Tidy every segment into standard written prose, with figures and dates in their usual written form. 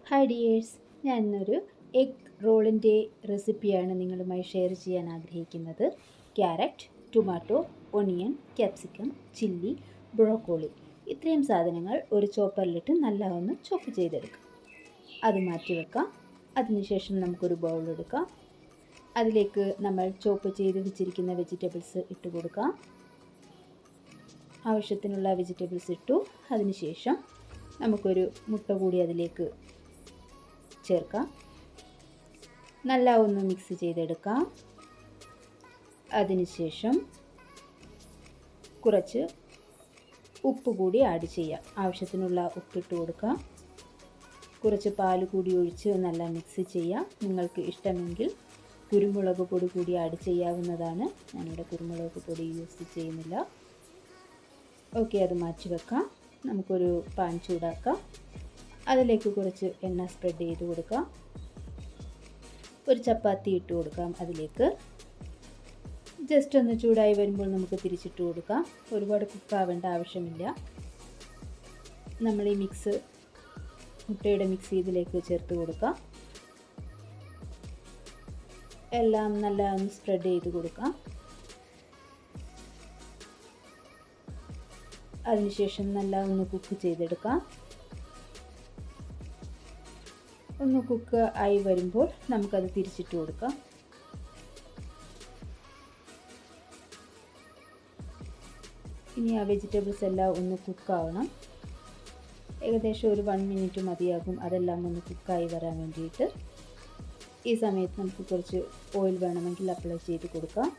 Hi dears, ഞാൻ ഇന്നൊരു egg റോളിൻ്റെ റെസിപ്പിയാണ് നിങ്ങളുമായി ഷെയർ ചെയ്യാൻ ആഗ്രഹിക്കുന്നത്. Carrot, tomato, onion, capsicum, chilli, broccoli ഇത്രയും സാധനങ്ങൾ ഒരു ചോപ്പറിലിട്ട് നല്ലവണ്ണം ചോപ്പ് ചെയ്തെടുക്കാം. അത് മാറ്റി വെക്കാം. അതിനുശേഷം നമുക്കൊരു ബൗൾ എടുക്കാം. അതിലേക്ക് നമ്മൾ ചോപ്പ് ചെയ്ത് വെച്ചിരിക്കുന്ന വെജിറ്റബിൾസ് ഇട്ട് കൊടുക്കാം. ആവശ്യത്തിനുള്ള വെജിറ്റബിൾസ് ഇട്ടു. അതിനുശേഷം നമുക്കൊരു മുട്ട കൂടി അതിലേക്ക് ചേർക്കാം. നല്ല ഒന്ന് മിക്സ് ചെയ്തെടുക്കാം. അതിനുശേഷം കുറച്ച് ഉപ്പ് കൂടി ആഡ് ചെയ്യാം. ആവശ്യത്തിനുള്ള ഉപ്പിട്ട് കൊടുക്കാം. കുറച്ച് പാൽ കൂടി ഒഴിച്ച് നല്ല മിക്സ് ചെയ്യാം. നിങ്ങൾക്ക് ഇഷ്ടമെങ്കിൽ കുരുമുളക് പൊടി കൂടി ആഡ് ചെയ്യാവുന്നതാണ്. ഞാനിവിടെ കുരുമുളക് പൊടി യൂസ് ചെയ്യുന്നില്ല. ഓക്കെ, അത് മാറ്റി വെക്കാം. നമുക്കൊരു പാൻ ചൂടാക്കാം. അതിലേക്ക് കുറച്ച് എണ്ണ സ്പ്രെഡ് ചെയ്ത് കൊടുക്കാം. ഒരു ചപ്പാത്തി ഇട്ട് കൊടുക്കാം. അതിലേക്ക് ജസ്റ്റ് ഒന്ന് ചൂടായി വരുമ്പോൾ നമുക്ക് തിരിച്ചിട്ട് കൊടുക്കാം. ഒരുപാട് കുക്കാവേണ്ട ആവശ്യമില്ല. നമ്മൾ ഈ മുട്ടയുടെ മിക്സ് ഇതിലേക്ക് ചേർത്ത് കൊടുക്കാം. എല്ലാം നല്ല ഒന്ന് സ്പ്രെഡ് ചെയ്ത് കൊടുക്കാം. അതിനുശേഷം നല്ല ഒന്ന് കുക്ക് ചെയ്തെടുക്കാം. ഒന്ന് കുക്ക് ആയി വരുമ്പോൾ നമുക്കത് തിരിച്ചിട്ട് കൊടുക്കാം. ഇനി ആ വെജിറ്റബിൾസ് എല്ലാം ഒന്ന് കുക്കാവണം. ഏകദേശം ഒരു 1 മിനിറ്റ് മതിയാകും അതെല്ലാം ഒന്ന് കുക്കായി വരാൻ വേണ്ടിയിട്ട്. ഈ സമയത്ത് നമുക്ക് കുറച്ച് ഓയിൽ വേണമെങ്കിൽ അപ്ലൈ ചെയ്ത് കൊടുക്കാം.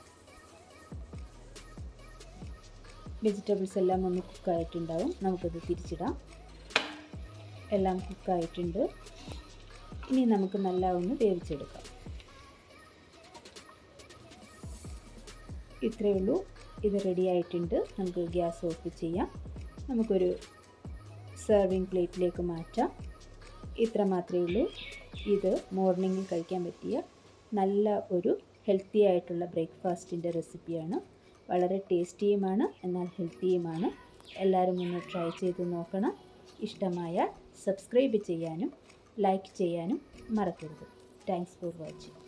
വെജിറ്റബിൾസ് എല്ലാം ഒന്ന് കുക്കായിട്ടുണ്ടാവും. നമുക്കത് തിരിച്ചിടാം. എല്ലാം കുക്കായിട്ടുണ്ട്. ഇനി നമുക്ക് നല്ല ഒന്ന് വേവിച്ചെടുക്കാം. ഇത്രയേ ഉള്ളൂ. ഇത് റെഡി ആയിട്ടുണ്ട്. നമുക്ക് ഗ്യാസ് ഓഫ് ചെയ്യാം. നമുക്കൊരു സെർവിങ് പ്ലേറ്റിലേക്ക് മാറ്റാം. ഇത്ര മാത്രമേ ഉള്ളൂ. ഇത് മോർണിംഗിൽ കഴിക്കാൻ പറ്റിയ നല്ല ഒരു ഹെൽത്തി ആയിട്ടുള്ള ബ്രേക്ക്ഫാസ്റ്റിൻ്റെ റെസിപ്പിയാണ്. വളരെ ടേസ്റ്റിയുമാണ്, എന്നാൽ ഹെൽത്തിയുമാണ്. എല്ലാവരും ഒന്ന് ട്രൈ ചെയ്ത് നോക്കണം. ഇഷ്ടമായാൽ സബ്സ്ക്രൈബ് ചെയ്യാനും ലൈക്ക് ചെയ്യാനും മറക്കരുത്. Thanks for watching.